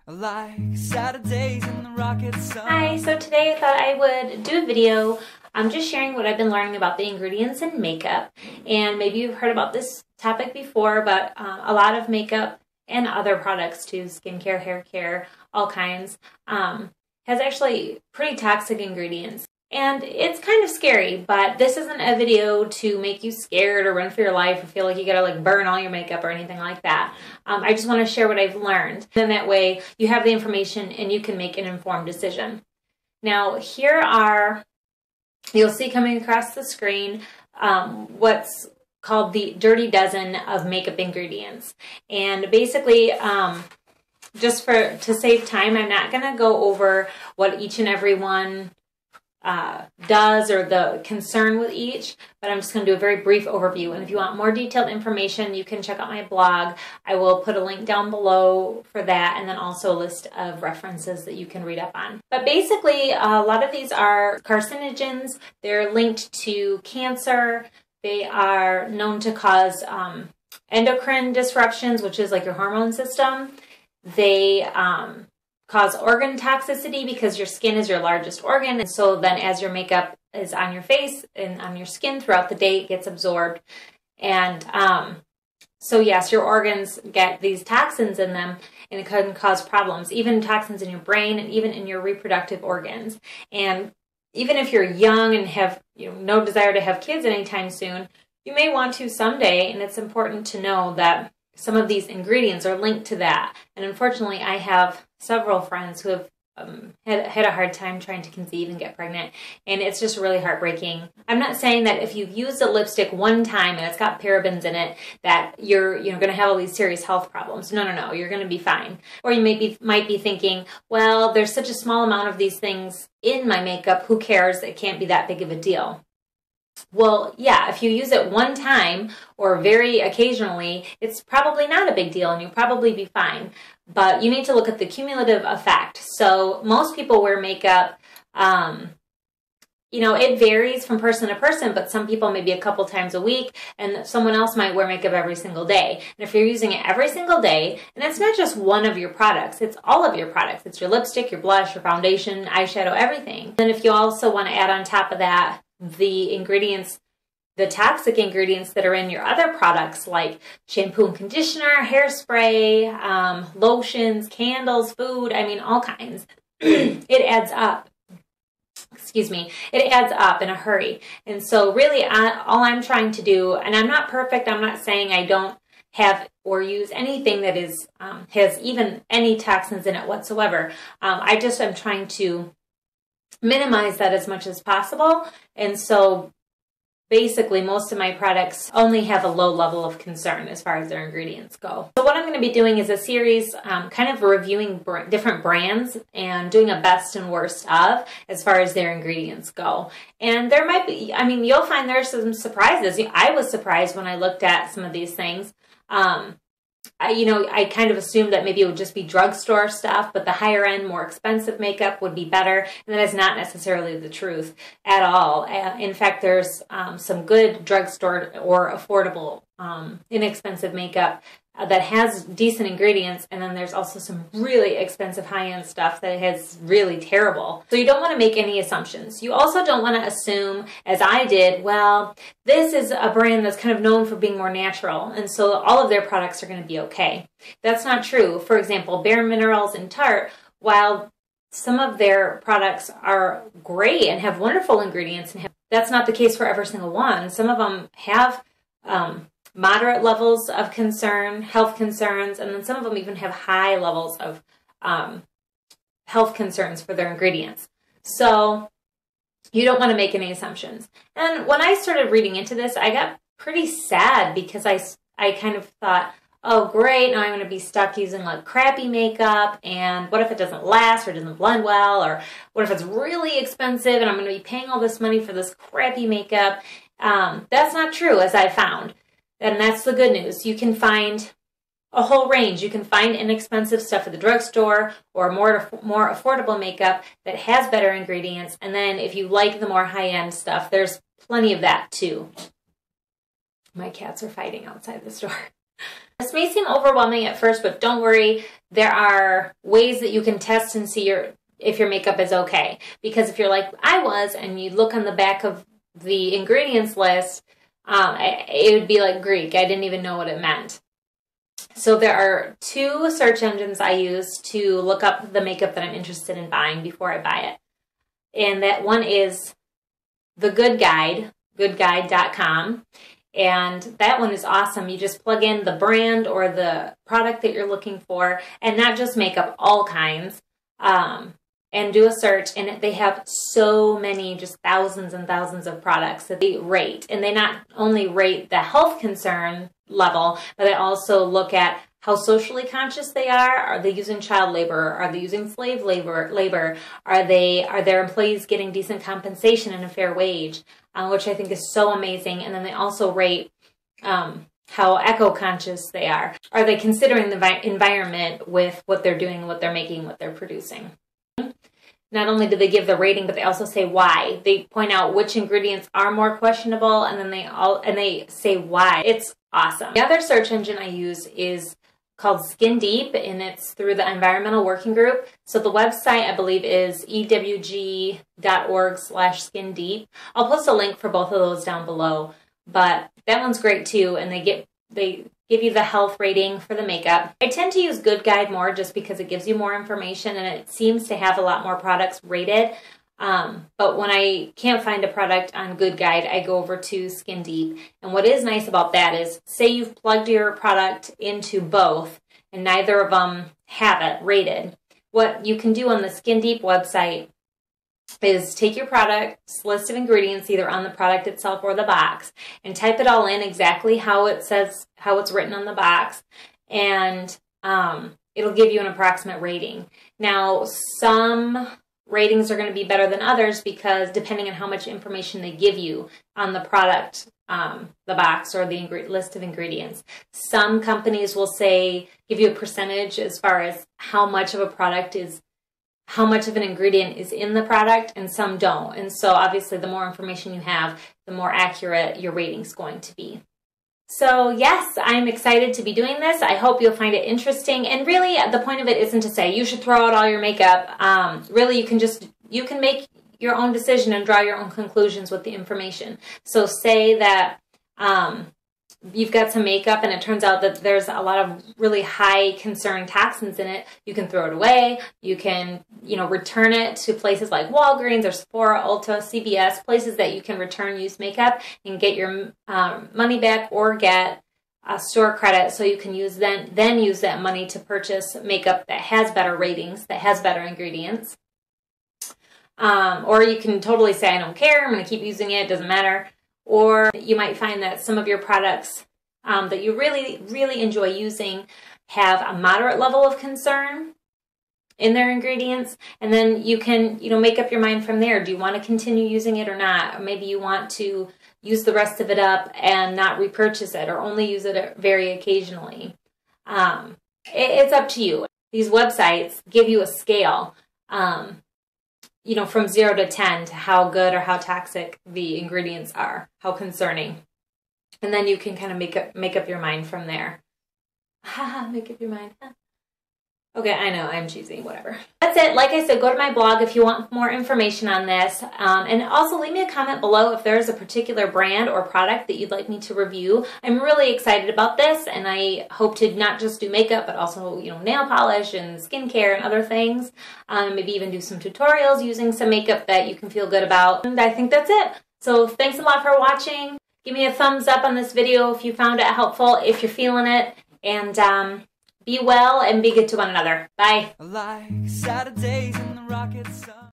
Like Saturdays in the rocket sun. Hi, so today I thought I would do a video. I'm just sharing what I've been learning about the ingredients in makeup. And maybe you've heard about this topic before, but a lot of makeup and other products too, skincare, hair care, all kinds, has actually pretty toxic ingredients. And it's kind of scary, but this isn't a video to make you scared or run for your life or feel like you gotta like burn all your makeup or anything like that. I just want to share what I've learned. Then that way you have the information and you can make an informed decision. Now here are, you'll see coming across the screen, what's called the Dirty Dozen of makeup ingredients. And basically, just to save time, I'm not gonna go over what each and every one does or the concern with each, but I'm just going to do a very brief overview. And if you want more detailed information, you can check out my blog. I will put a link down below for that, and then also a list of references that you can read up on. But basically, a lot of these are carcinogens. They're linked to cancer. They are known to cause endocrine disruptions, which is like your hormone system. They cause organ toxicity because your skin is your largest organ, and so then as your makeup is on your face and on your skin throughout the day, it gets absorbed. And so yes, your organs get these toxins in them, and it can cause problems, even toxins in your brain and even in your reproductive organs. And even if you're young and have no desire to have kids anytime soon, you may want to someday, and it's important to know that some of these ingredients are linked to that. And unfortunately, I have several friends who have had a hard time trying to conceive and get pregnant, and it's just really heartbreaking. I'm not saying that if you've used a lipstick one time and it's got parabens in it that you're going to have all these serious health problems. No, you're going to be fine. Or you might be thinking, well, there's such a small amount of these things in my makeup, who cares? It can't be that big of a deal. Well, yeah, if you use it one time or very occasionally, it's probably not a big deal and you'll probably be fine. But you need to look at the cumulative effect. So most people wear makeup, it varies from person to person, but some people maybe a couple times a week, and someone else might wear makeup every single day. And if you're using it every single day, and it's not just one of your products, it's all of your products. It's your lipstick, your blush, your foundation, eyeshadow, everything. And if you also want to add on top of that the ingredients, the toxic ingredients that are in your other products like shampoo and conditioner, hairspray, lotions, candles, food, I mean, all kinds, it adds up. Excuse me, it adds up in a hurry. And so really all I'm trying to do, and I'm not perfect, I'm not saying I don't have or use anything that is has even any toxins in it whatsoever. I just am trying to minimize that as much as possible. And so basically most of my products only have a low level of concern as far as their ingredients go. So what I'm going to be doing is a series kind of reviewing different brands and doing a best and worst of as far as their ingredients go. And there might be, you'll find there's some surprises. I was surprised when I looked at some of these things. I kind of assumed that maybe it would just be drugstore stuff, but the higher end, more expensive makeup would be better. And that is not necessarily the truth at all. In fact, there's some good drugstore or affordable, inexpensive makeup that has decent ingredients, and then there's also some really expensive high-end stuff that has really terrible. So you don't want to make any assumptions. You also don't want to assume, as I did, well, this is a brand that's kind of known for being more natural, and so all of their products are going to be okay. That's not true. For example, Bare Minerals and Tarte, while some of their products are great and have wonderful ingredients, that's not the case for every single one. Some of them have moderate levels of concern, health concerns, and then some of them even have high levels of health concerns for their ingredients. So you don't want to make any assumptions. And when I started reading into this, I got pretty sad because I kind of thought, oh great, now I'm going to be stuck using like crappy makeup, and what if it doesn't last or doesn't blend well, or what if it's really expensive and I'm going to be paying all this money for this crappy makeup. That's not true, as I found. And that's the good news. You can find a whole range. You can find inexpensive stuff at the drugstore or more affordable makeup that has better ingredients. And then if you like the more high-end stuff, there's plenty of that too. My cats are fighting outside the store. This may seem overwhelming at first, but don't worry. There are ways that you can test and see if your makeup is okay. Because if you're like I was and you look on the back of the ingredients list, it would be like Greek. I didn't even know what it meant. So there are 2 search engines I use to look up the makeup that I'm interested in buying before I buy it. And that one is The Good Guide, goodguide.com. And that one is awesome. You just plug in the brand or the product that you're looking for, and not just makeup, all kinds, and do a search. And they have so many, just thousands and thousands of products that they rate. And they not only rate the health concern level, but they also look at how socially conscious they are. Are they using child labor? Are they using slave labor? Are their employees getting decent compensation and a fair wage? Which I think is so amazing. And then they also rate how eco-conscious they are. Are they considering the environment with what they're doing, what they're making, what they're producing? Not only do they give the rating, but they also say why. They point out which ingredients are more questionable, and then they say why. It's awesome. The other search engine I use is called Skin Deep, and it's through the Environmental Working Group. So the website, I believe, is ewg.org/skindeep. I'll post a link for both of those down below, but that one's great too, and they give you the health rating for the makeup. I tend to use Good Guide more just because it gives you more information, and it seems to have a lot more products rated. But when I can't find a product on Good Guide, I go over to Skin Deep. And what is nice about that is, say you've plugged your product into both and neither of them have it rated. What you can do on the Skin Deep website is take your product's list of ingredients, either on the product itself or the box, and type it all in exactly how it says, how it's written on the box, and it'll give you an approximate rating. Now, some ratings are going to be better than others because depending on how much information they give you on the product, the box or the list of ingredients. Some companies will give you a percentage as far as how much of a product is, how much of an ingredient is in the product, and some don't. And so obviously the more information you have, the more accurate your rating's going to be. So yes, I'm excited to be doing this. I hope you'll find it interesting. And really, the point of it isn't to say you should throw out all your makeup. Really, you can make your own decision and draw your own conclusions with the information. So say that you've got some makeup and it turns out that there's a lot of really high concern toxins in it. You can throw it away. You can, return it to places like Walgreens or Sephora, Ulta, CVS, places that you can return used makeup and get your money back or get store credit, so you can use then use that money to purchase makeup that has better ratings, that has better ingredients. Or you can totally say, I don't care, I'm going to keep using it, it doesn't matter. Or you might find that some of your products that you really, really enjoy using have a moderate level of concern in their ingredients, and then you can, make up your mind from there. Do you want to continue using it or not? Or maybe you want to use the rest of it up and not repurchase it, or only use it very occasionally. It's up to you. These websites give you a scale, from 0 to 10 to how good or how toxic the ingredients are, how concerning. And then you can kind of make up your mind from there. Make up your mind. Okay, I know, I'm cheesy, whatever. That's it. Like I said, go to my blog if you want more information on this. And also leave me a comment below if there's a particular brand or product that you'd like me to review. I'm really excited about this, and I hope to not just do makeup, but also, nail polish and skincare and other things. Maybe even do some tutorials using some makeup that you can feel good about. And I think that's it. So thanks a lot for watching. Give me a thumbs up on this video if you found it helpful, if you're feeling it. And be well and be good to one another. Bye. Like Saturdays in the rocket sun.